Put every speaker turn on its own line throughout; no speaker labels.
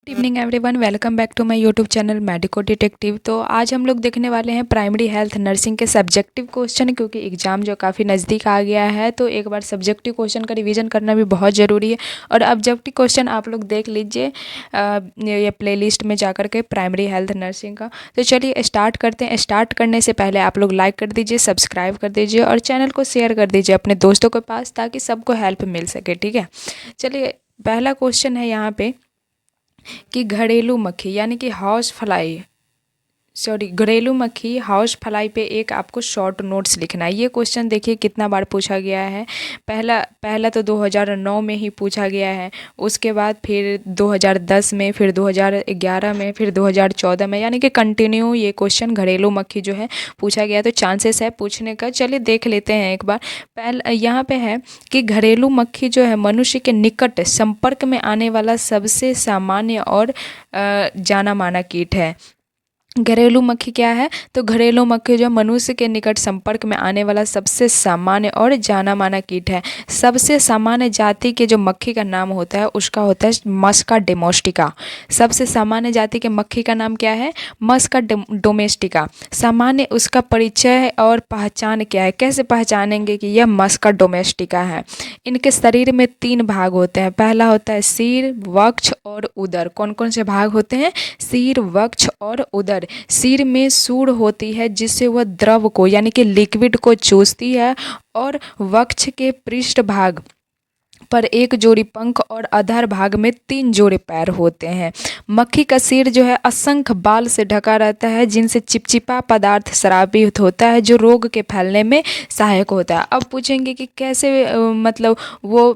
Good evening everyone, welcome back to my YouTube channel medico detective. तो आज हम लोग देखने वाले हैं प्राइमरी हेल्थ नर्सिंग के सब्जेक्टिव क्वेश्चन, क्योंकि एग्ज़ाम जो काफ़ी नज़दीक आ गया है तो एक बार सब्जेक्टिव क्वेश्चन का रिवीजन करना भी बहुत ज़रूरी है। और ऑब्जेक्टिव क्वेश्चन आप लोग देख लीजिए ये प्लेलिस्ट में जाकर के प्राइमरी हेल्थ नर्सिंग का। तो चलिए स्टार्ट करते हैं। स्टार्ट करने से पहले आप लोग लाइक कर दीजिए, सब्सक्राइब कर दीजिए और चैनल को शेयर कर दीजिए अपने दोस्तों के पास, ताकि सबको हेल्प मिल सके। ठीक है, चलिए पहला क्वेश्चन है यहाँ पे कि घरेलू मक्खी यानी कि घरेलू मक्खी हाउस फ्लाई पे एक आपको शॉर्ट नोट्स लिखना है। ये क्वेश्चन देखिए कितना बार पूछा गया है। पहला तो 2009 में ही पूछा गया है, उसके बाद फिर 2010 में, फिर 2011 में, फिर 2014 में, यानी कि कंटिन्यू ये क्वेश्चन घरेलू मक्खी जो है पूछा गया। तो चांसेस है पूछने का। चलिए देख लेते हैं एक बार। यहाँ पे है कि घरेलू मक्खी जो है मनुष्य के निकट संपर्क में आने वाला सबसे सामान्य और जाना माना कीट है। घरेलू मक्खी क्या है? तो घरेलू मक्खी जो मनुष्य के निकट संपर्क में आने वाला सबसे सामान्य और जाना माना कीट है। सबसे सामान्य जाति के जो मक्खी का नाम होता है उसका होता है मस्का डोमेस्टिका। सबसे सामान्य जाति के मक्खी का नाम क्या है? मस्का डोमेस्टिका। सामान्य उसका परिचय और पहचान क्या है? कैसे पहचानेंगे कि यह मस्का डोमेस्टिका है? इनके शरीर में 3 भाग होते हैं। पहला होता है सिर, वक्ष और उदर। कौन कौन से भाग होते हैं? सिर, वक्ष और उदर। सिर में सूंड होती है जिससे वह द्रव को यानी कि लिक्विड को चूसती है, और वक्ष के पृष्ठ भाग पर 1 जोड़ी पंख और अधर भाग में 3 जोड़े पैर होते हैं। मक्खी का सिर जो है असंख्य बाल से ढका रहता है, जिनसे चिपचिपा पदार्थ स्रावित होता है, जो रोग के फैलने में सहायक होता है। अब पूछेंगे कि कैसे मतलब वो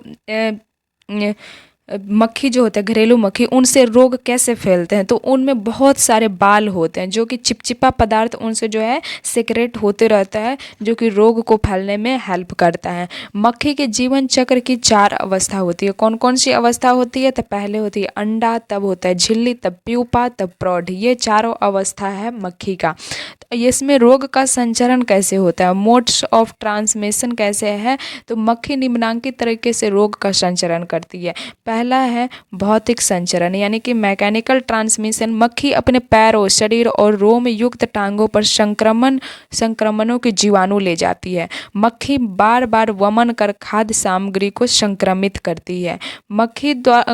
मक्खी जो होता है घरेलू मक्खी, उनसे रोग कैसे फैलते हैं? तो उनमें बहुत सारे बाल होते हैं, जो कि चिपचिपा पदार्थ उनसे जो है सेक्रेट होते रहता है, जो कि रोग को फैलने में हेल्प करता है। मक्खी के जीवन चक्र की 4 अवस्था होती है। कौन कौन सी अवस्था होती है? तो पहले होती है अंडा, तब होता है झिल्ली, तब प्यूपा, तब प्रौढ़। ये चारों अवस्था है मक्खी का। तो इसमें रोग का संचरण कैसे होता है? मोड्स ऑफ ट्रांसमिशन कैसे है? तो मक्खी निम्नांकित तरीके से रोग का संचरण करती है। पहला है भौतिक संचरण यानी कि मैकेनिकल ट्रांसमिशन। मक्खी अपने पैरों, शरीर और रोम युक्त टांगों पर संक्रमणों के जीवाणु ले जाती है। मक्खी बार बार वमन कर खाद्य सामग्री को संक्रमित करती है। मक्खी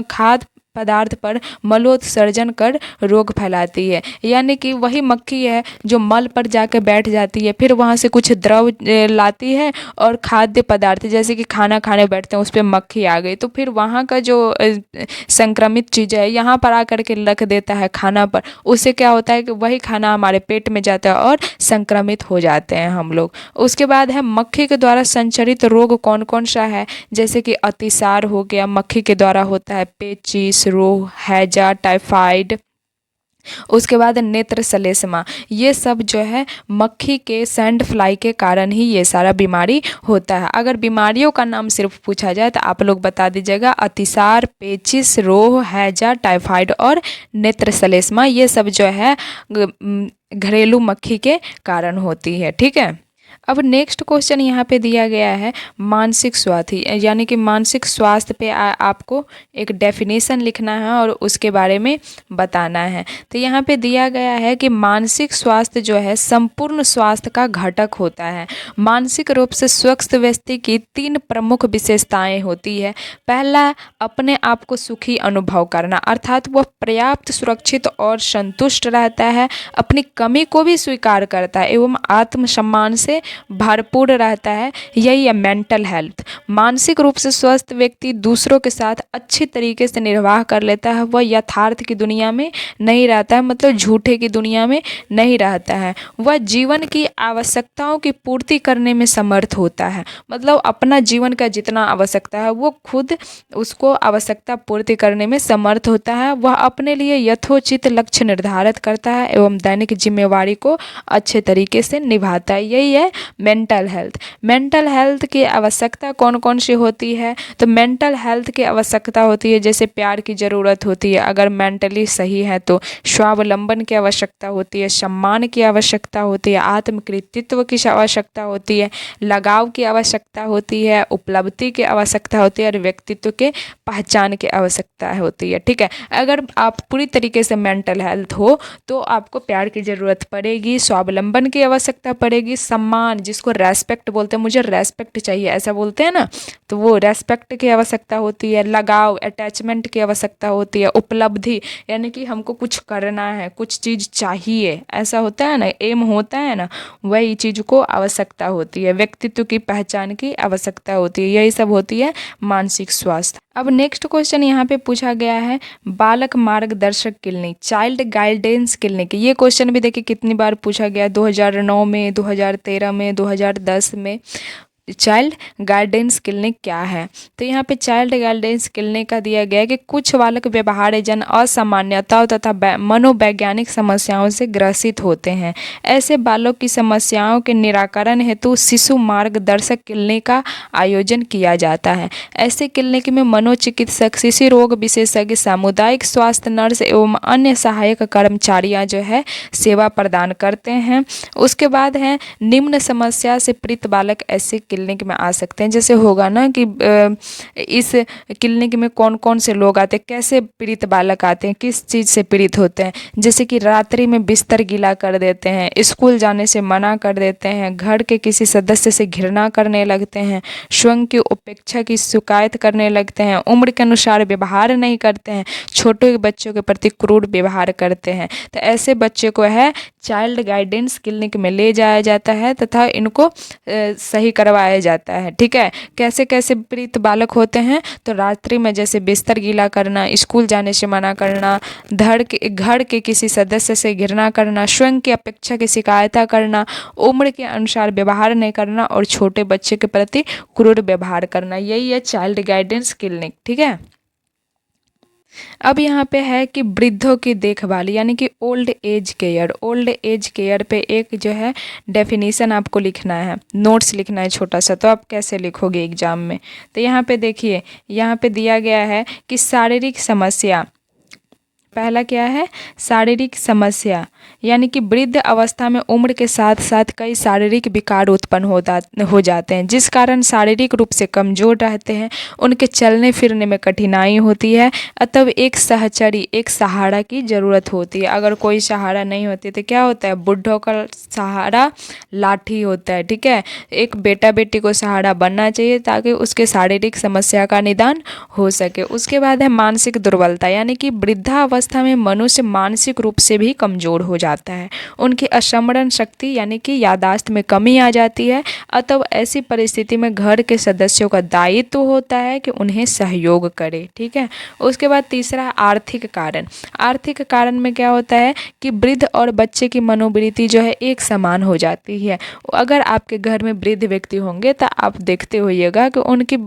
खाद्य पदार्थ पर मलोत्सर्जन कर रोग फैलाती है। यानी कि वही मक्खी है जो मल पर जाकर बैठ जाती है, फिर वहाँ से कुछ द्रव लाती है और खाद्य पदार्थ जैसे कि खाना खाने बैठते हैं, उस पर मक्खी आ गई तो फिर वहाँ का जो संक्रमित चीज़ है यहाँ पर आकर के रख देता है खाना पर। उससे क्या होता है कि वही खाना हमारे पेट में जाता है और संक्रमित हो जाते हैं हम लोग। उसके बाद है मक्खी के द्वारा संचरित रोग कौन कौन सा है? जैसे कि अतिसार हो गया, मक्खी के द्वारा होता है पेचिस, रोग, हैजा, टाइफाइड। उसके बाद नेत्र सलेस्मा। ये सब जो है मक्खी के सैंड फ्लाई के कारण ही ये सारा बीमारी होता है। अगर बीमारियों का नाम सिर्फ पूछा जाए तो आप लोग बता दीजिएगा अतिसार, पेचिस, रोग, हैजा, टाइफाइड और नेत्र सलेस्मा। ये सब जो है घरेलू मक्खी के कारण होती है। ठीक है, अब नेक्स्ट क्वेश्चन यहाँ पे दिया गया है मानसिक स्वास्थ्य, यानी कि मानसिक स्वास्थ्य पे आपको एक डेफिनेशन लिखना है और उसके बारे में बताना है। तो यहाँ पे दिया गया है कि मानसिक स्वास्थ्य जो है संपूर्ण स्वास्थ्य का घटक होता है। मानसिक रूप से स्वस्थ व्यक्ति की 3 प्रमुख विशेषताएं होती है। पहला, अपने आप को सुखी अनुभव करना, अर्थात वह पर्याप्त सुरक्षित और संतुष्ट रहता है, अपनी कमी को भी स्वीकार करता है एवं आत्मसम्मान से भरपूर रहता है। यही है मेंटल हेल्थ। मानसिक रूप से स्वस्थ व्यक्ति दूसरों के साथ अच्छी तरीके से निर्वाह कर लेता है। वह यथार्थ की दुनिया में नहीं रहता है, मतलब झूठे की दुनिया में नहीं रहता है। वह जीवन की आवश्यकताओं की पूर्ति करने में समर्थ होता है, मतलब अपना जीवन का जितना आवश्यकता है वो खुद उसको आवश्यकता पूर्ति करने में समर्थ होता है। वह अपने लिए यथोचित लक्ष्य निर्धारित करता है एवं दैनिक जिम्मेवारी को अच्छे तरीके से निभाता है। यही है मेंटल हेल्थ। मेंटल हेल्थ की आवश्यकता कौन कौन सी होती है? तो मेंटल हेल्थ की आवश्यकता होती है जैसे प्यार की ज़रूरत होती है, अगर मेंटली सही है तो स्वावलंबन की आवश्यकता होती है, सम्मान की आवश्यकता होती है, आत्मकृतित्व की आवश्यकता होती है, लगाव की आवश्यकता होती है, उपलब्धि की आवश्यकता होती है और व्यक्तित्व के पहचान की आवश्यकता होती है। ठीक है, अगर आप पूरी तरीके से मेंटल हेल्थ हो तो आपको प्यार की ज़रूरत पड़ेगी, स्वावलंबन की आवश्यकता पड़ेगी, सम्मान जिसको रेस्पेक्ट बोलते हैं, मुझे रेस्पेक्ट चाहिए ऐसा बोलते हैं ना, तो वो रेस्पेक्ट की आवश्यकता होती है, लगाव अटैचमेंट की आवश्यकता होती है, उपलब्धि यानी कि हमको कुछ करना है, कुछ चीज़ चाहिए, ऐसा होता है ना, एम होता है ना, वही चीज़ को आवश्यकता होती है, व्यक्तित्व की पहचान की आवश्यकता होती है, यही सब होती है मानसिक स्वास्थ्य। अब नेक्स्ट क्वेश्चन यहाँ पे पूछा गया है बालक मार्गदर्शक क्लिनिक, चाइल्ड गाइडेंस क्लिनिक। ये क्वेश्चन भी देखिए कितनी बार पूछा गया, 2009 में, 2013 में, 2010 में। चाइल्ड गाइडेंस क्लिनिक क्या है? तो यहाँ पे चाइल्ड गाइडेंस क्लिनिक का दिया गया है कि कुछ बालक व्यवहार जन असामान्यताओं तथा मनोवैज्ञानिक समस्याओं से ग्रसित होते हैं। ऐसे बालकों की समस्याओं के निराकरण हेतु शिशु मार्गदर्शक क्लिनिक का आयोजन किया जाता है। ऐसे क्लिनिक में मनोचिकित्सक, शिशु रोग विशेषज्ञ, सामुदायिक स्वास्थ्य नर्स एवं अन्य सहायक कर्मचारियाँ जो है सेवा प्रदान करते हैं। उसके बाद है निम्न समस्या से पीड़ित बालक ऐसे क्लिनिक में आ सकते हैं। जैसे होगा ना कि इस क्लिनिक में कौन कौन से लोग आते हैं, कैसे पीड़ित बालक आते हैं, किस चीज़ से पीड़ित होते हैं। जैसे कि रात्रि में बिस्तर गीला कर देते हैं, स्कूल जाने से मना कर देते हैं, घर के किसी सदस्य से घृणा करने लगते हैं, स्वयं की उपेक्षा की शिकायत करने लगते हैं, उम्र के अनुसार व्यवहार नहीं करते हैं, छोटे बच्चों के प्रति क्रूर व्यवहार करते हैं। तो ऐसे बच्चे को है चाइल्ड गाइडेंस क्लिनिक में ले जाया जाता है तथा इनको सही करवाया जाता है। ठीक है, कैसे कैसे पीड़ित बालक होते हैं? तो रात्रि में जैसे बिस्तर गीला करना, स्कूल जाने से मना करना, घर के किसी सदस्य से घृणा करना, स्वयं की अपेक्षा की शिकायत करना, उम्र के अनुसार व्यवहार नहीं करना और छोटे बच्चे के प्रति क्रूर व्यवहार करना, यही है चाइल्ड गाइडेंस क्लिनिक। ठीक है, अब यहाँ पे है कि वृद्धों की देखभाल यानी कि old age care. Old age care पे एक जो है डेफिनेशन आपको लिखना है, नोट्स लिखना है छोटा सा, तो आप कैसे लिखोगे एग्जाम में? तो यहाँ पे देखिए, यहाँ पे दिया गया है कि शारीरिक समस्या, पहला क्या है? शारीरिक समस्या यानी कि वृद्ध अवस्था में उम्र के साथ साथ कई शारीरिक विकार उत्पन्न हो जाते हैं, जिस कारण शारीरिक रूप से कमज़ोर रहते हैं, उनके चलने फिरने में कठिनाई होती है। अतः एक सहचरी, एक सहारा की ज़रूरत होती है। अगर कोई सहारा नहीं होती तो क्या होता है? बुढ़ों का सहारा लाठी होता है। ठीक है, एक बेटा बेटी को सहारा बनना चाहिए ताकि उसके शारीरिक समस्या का निदान हो सके। उसके बाद है मानसिक दुर्बलता यानी कि वृद्धावस्था में मनुष्य मानसिक रूप से भी कमज़ोर हो जाता है, उनकी स्मरण शक्ति यानी कि याददाश्त में कमी आ जाती है। अतः ऐसी परिस्थिति में घर के सदस्यों का दायित्व होता है कि उन्हें सहयोग करे। ठीक है, उसके बाद तीसरा आर्थिक कारण। आर्थिक कारण में क्या होता है कि वृद्ध और बच्चे की मनोवृत्ति जो है एक समान हो जाती है। अगर आपके घर में वृद्ध व्यक्ति होंगे तो आप देखते होइएगा कि उनकी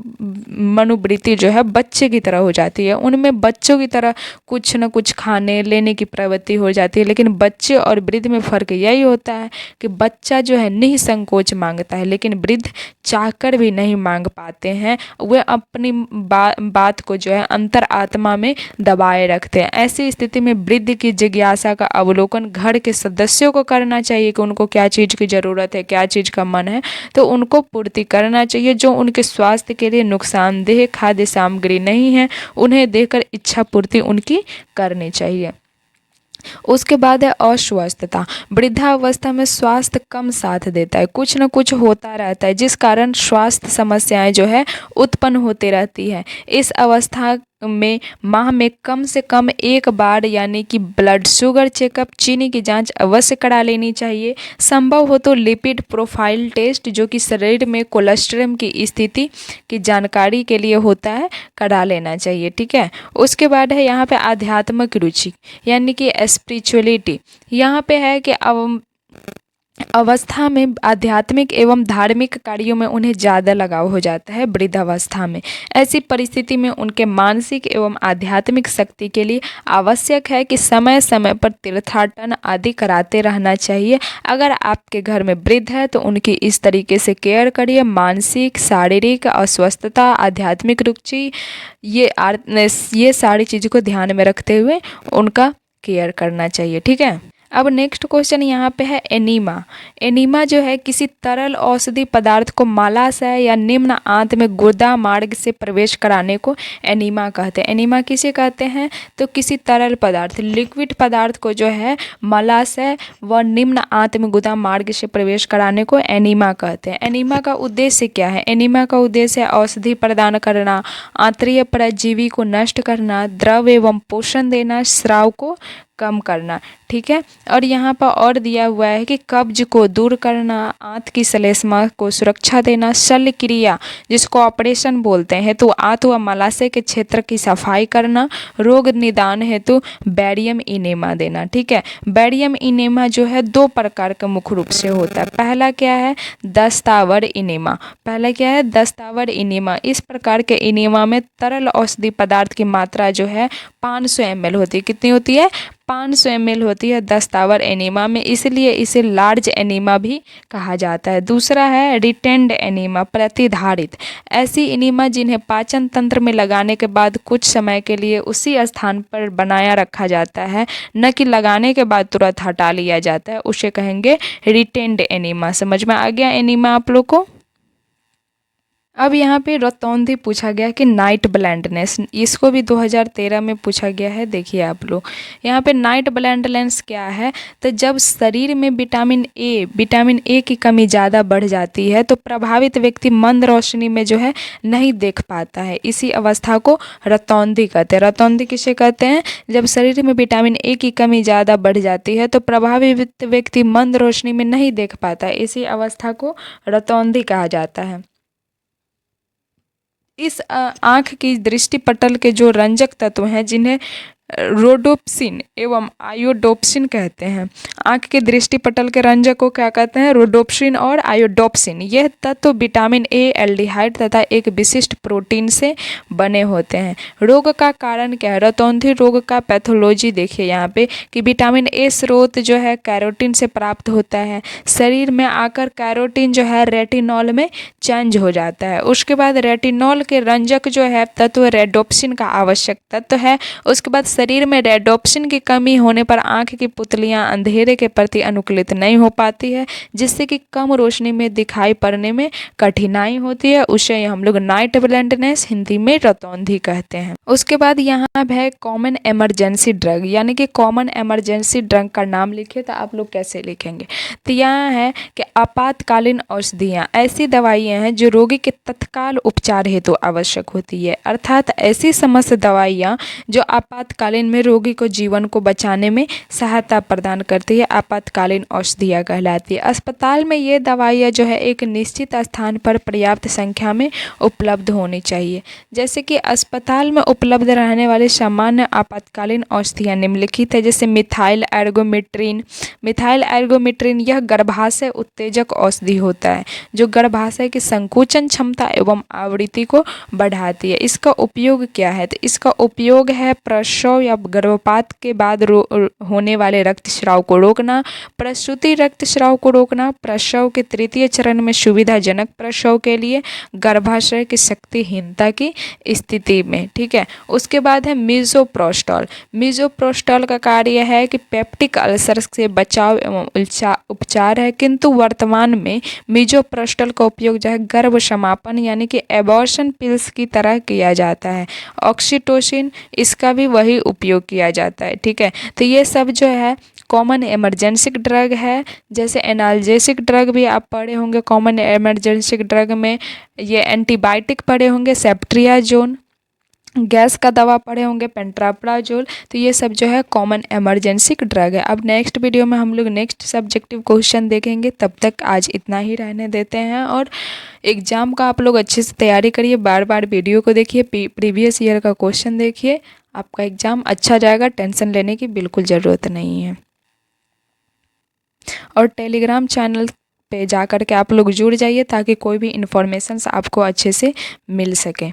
मनोवृत्ति जो है बच्चे की तरह हो जाती है, उनमें बच्चों की तरह कुछ न कुछ खाने लेने की प्रवृत्ति हो जाती है। लेकिन बच्चे और वृद्ध में फ़र्क यही होता है कि बच्चा जो है निसंकोच मांगता है, लेकिन वृद्ध चाहकर भी नहीं मांग पाते हैं, वे अपनी बात को जो है अंतर आत्मा में दबाए रखते हैं। ऐसी स्थिति में वृद्ध की जिज्ञासा का अवलोकन घर के सदस्यों को करना चाहिए कि उनको क्या चीज़ की ज़रूरत है, क्या चीज़ का मन है, तो उनको पूर्ति करना चाहिए। जो उनके स्वास्थ्य के लिए नुकसानदेह खाद्य सामग्री नहीं है, उन्हें देकर इच्छा पूर्ति उनकी करनी चाहिए। उसके बाद है अस्वस्थता। वृद्धावस्था में स्वास्थ्य कम साथ देता है, कुछ न कुछ होता रहता है जिस कारण स्वास्थ्य समस्याएं जो है उत्पन्न होती रहती है। इस अवस्था में माह में कम से कम एक बार यानी कि ब्लड शुगर चेकअप, चीनी की जांच अवश्य करा लेनी चाहिए। संभव हो तो लिपिड प्रोफाइल टेस्ट जो कि शरीर में कोलेस्ट्रॉल की स्थिति की जानकारी के लिए होता है, करा लेना चाहिए। ठीक है, उसके बाद है यहाँ पे आध्यात्मिक रुचि यानी कि स्पिरिचुअलिटी। यहाँ पे है कि अब अवस्था में आध्यात्मिक एवं धार्मिक कार्यों में उन्हें ज़्यादा लगाव हो जाता है वृद्धावस्था में। ऐसी परिस्थिति में उनके मानसिक एवं आध्यात्मिक शक्ति के लिए आवश्यक है कि समय समय पर तीर्थाटन आदि कराते रहना चाहिए। अगर आपके घर में वृद्ध है तो उनकी इस तरीके से केयर करिए। मानसिक, शारीरिक अस्वस्थता, आध्यात्मिक रुचि, ये सारी चीज़ों को ध्यान में रखते हुए उनका केयर करना चाहिए। ठीक है। अब नेक्स्ट क्वेश्चन यहाँ पे है एनीमा। एनीमा जो है किसी तरल औषधि पदार्थ को मलाशय या निम्न आंत में गुर्दा मार्ग से प्रवेश कराने को एनीमा कहते हैं। एनीमा किसे कहते हैं? तो किसी तरल पदार्थ, लिक्विड पदार्थ को जो है मलाशय व निम्न आंत में गुर्दा मार्ग से प्रवेश कराने को एनीमा कहते हैं। एनीमा का उद्देश्य क्या है? एनीमा का उद्देश्य औषधि प्रदान करना, आंतरिक परजीवी को नष्ट करना, द्रव एवं पोषण देना, स्राव को कम करना। ठीक है। और यहाँ पर और दिया हुआ है कि कब्ज को दूर करना, आंत की श्लेष्मा को सुरक्षा देना, शल्य क्रिया जिसको ऑपरेशन बोलते हैं तो आंत व मलाशय के क्षेत्र की सफाई करना, रोग निदान हेतु बैरियम इनेमा देना। ठीक है। बैरियम इनेमा जो है 2 प्रकार का मुख्य रूप से होता है। पहला क्या है? दस्तावर इनेमा। पहला क्या है? दस्तावर इनेमा। इस प्रकार के इनेमा में तरल औषधि पदार्थ की मात्रा जो है 500 ml होती है। कितनी होती है? 500 ml होती है दस्तावर एनीमा में, इसलिए इसे लार्ज एनीमा भी कहा जाता है। दूसरा है रिटेंड एनीमा, प्रतिधारित। ऐसी एनीमा जिन्हें पाचन तंत्र में लगाने के बाद कुछ समय के लिए उसी स्थान पर बनाया रखा जाता है, न कि लगाने के बाद तुरंत हटा लिया जाता है, उसे कहेंगे रिटेंड एनीमा। समझ में आ गया एनीमा आप लोग को? अब यहाँ पे रतौंधी पूछा गया कि नाइट ब्लाइंडनेस, इसको भी 2013 में पूछा गया है। देखिए आप लोग यहाँ पे नाइट ब्लाइंडनेस क्या है? तो जब शरीर में विटामिन ए की कमी ज़्यादा बढ़ जाती है तो प्रभावित व्यक्ति मंद रोशनी में जो है नहीं देख पाता है। इसी अवस्था को रतौंधी कहते हैं। रतौंधी किसे कहते हैं? जब शरीर में विटामिन ए की कमी ज़्यादा बढ़ जाती है तो प्रभावित व्यक्ति मंद रोशनी में नहीं देख पाता है। इसी अवस्था को रतौंधी कहा जाता है। इस आँख की दृष्टि पटल के जो रंजक तत्व हैं जिन्हें रोडोप्सिन एवं आयोडोप्सिन कहते हैं। आँख के दृष्टि पटल के रंजक को क्या कहते हैं? रोडोप्सिन और आयोडोप्सिन। यह तत्व विटामिन ए, एल्डिहाइड तथा एक विशिष्ट प्रोटीन से बने होते हैं। रोग का कारण क्या है? रतौंधी रोग का पैथोलॉजी देखिए यहाँ पे कि विटामिन ए स्रोत जो है कैरोटीन से प्राप्त होता है। शरीर में आकर कैरोटीन जो है रेटिनॉल में चेंज हो जाता है। उसके बाद रेटिनॉल के रंजक जो है तत्व रेडोप्सिन का आवश्यक तत्व है। उसके बाद शरीर में रेडोप्सिन की कमी होने पर आँख की पुतलियाँ अंधेरे के प्रति अनुकूलित नहीं हो पाती है, जिससे कि कम रोशनी में दिखाई पड़ने में कठिनाई होती है। उसे हम लोग नाइट ब्लाइंडनेस, हिंदी में रतौंधी कहते हैं। उसके बाद यहाँ है कॉमन इमरजेंसी ड्रग, यानी कि कॉमन इमरजेंसी ड्रग का नाम लिखिए तो आप लोग कैसे लिखेंगे? तो यहाँ है कि आपातकालीन औषधियाँ ऐसी दवाइयाँ हैं जो रोगी के तत्काल उपचार हेतु आवश्यक होती है, अर्थात ऐसी समस्त दवाइयाँ जो आपातकालीन में रोगी को जीवन को बचाने में सहायता प्रदान करती है, आपातकालीन औषधियाँ कहलाती है। अस्पताल में ये दवाइयाँ जो है एक निश्चित स्थान पर पर्याप्त संख्या में उपलब्ध होनी चाहिए। जैसे कि अस्पताल में उपलब्ध रहने वाले सामान्य आपातकालीन औषधियाँ निम्नलिखित है, जैसे मिथाइल एर्गोमेट्रिन। मिथाइल एर्गोमेट्रिन यह गर्भाशय उत्तेजक औषधि होता है जो गर्भाशय की संकुचन क्षमता एवं आवृत्ति को बढ़ाती है। इसका उपयोग क्या है? तो इसका उपयोग है प्रसव या गर्भपात के बाद होने वाले रक्तस्राव को रोकना, प्रसूति रक्तस्राव को रोकना, प्रसव के तृतीय चरण में सुविधाजनक प्रसव के लिए, गर्भाशय की शक्तिहीनता की स्थिति में। ठीक है। उसके बाद है मीजोप्रोस्टॉल। मीजोप्रोस्टॉल का कार्य है कि पेप्टिक अल्सर से बचाव एवं उपचार है, किंतु वर्तमान में मीजोप्रोस्टॉल का उपयोग जो है गर्भ समापन यानी कि एबॉर्शन पिल्स की तरह किया जाता है। ऑक्सीटोसिन, इसका भी वही उपयोग किया जाता है। ठीक है। तो ये सब जो है कॉमन इमरजेंसिक ड्रग है। जैसे एनाल्जेसिक ड्रग भी आप पढ़े होंगे कॉमन इमरजेंसिक ड्रग में, ये एंटीबायोटिक पढ़े होंगे सेफ्ट्रियाजोन, गैस का दवा पढ़े होंगे पेंट्राप्राजोल। तो ये सब जो है कॉमन इमरजेंसिक ड्रग है। अब नेक्स्ट वीडियो में हम लोग नेक्स्ट सब्जेक्टिव क्वेश्चन देखेंगे। तब तक आज इतना ही रहने देते हैं और एग्ज़ाम का आप लोग अच्छे से तैयारी करिए, बार बार वीडियो को देखिए, प्रीवियस ईयर का क्वेश्चन देखिए, आपका एग्ज़ाम अच्छा जाएगा, टेंशन लेने की बिल्कुल ज़रूरत नहीं है। और टेलीग्राम चैनल पे जा कर के आप लोग जुड़ जाइए ताकि कोई भी इन्फॉर्मेशंस आपको अच्छे से मिल सके।